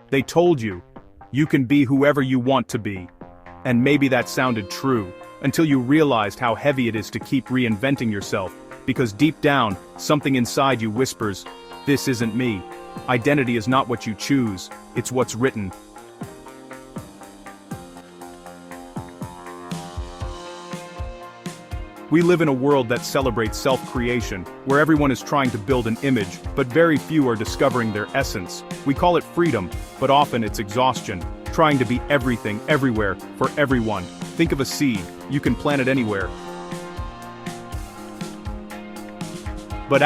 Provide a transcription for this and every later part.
They told you, you can be whoever you want to be. And maybe that sounded true, until you realized how heavy it is to keep reinventing yourself, because deep down, something inside you whispers, this isn't me. Identity is not what you choose, it's what's written. We live in a world that celebrates self-creation, where everyone is trying to build an image, but very few are discovering their essence. We call it freedom, but often it's exhaustion, trying to be everything, everywhere, for everyone. Think of a seed, you can plant it anywhere. But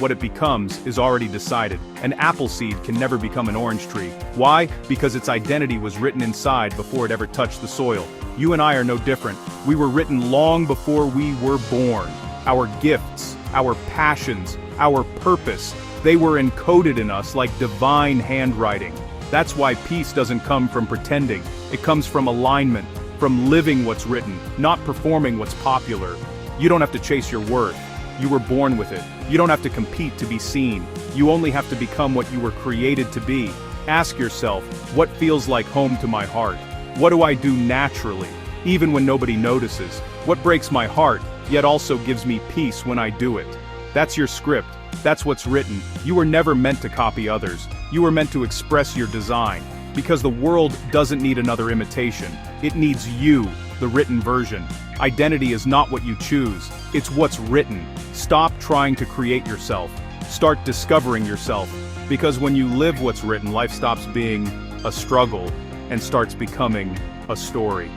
what it becomes is already decided. An apple seed can never become an orange tree. Why? Because its identity was written inside before it ever touched the soil. You and I are no different. We were written long before we were born. Our gifts, our passions, our purpose, they were encoded in us like divine handwriting. That's why peace doesn't come from pretending. It comes from alignment, from living what's written, not performing what's popular. You don't have to chase your worth. You were born with it. You don't have to compete to be seen. You only have to become what you were created to be. Ask yourself, what feels like home to my heart? What do I do naturally, even when nobody notices? What breaks my heart, yet also gives me peace when I do it? That's your script. That's what's written. You were never meant to copy others. You were meant to express your design. Because the world doesn't need another imitation. It needs you, the written version. Identity is not what you choose. It's what's written. Stop trying to create yourself. Start discovering yourself. Because when you live what's written, life stops being a struggle and starts becoming a story.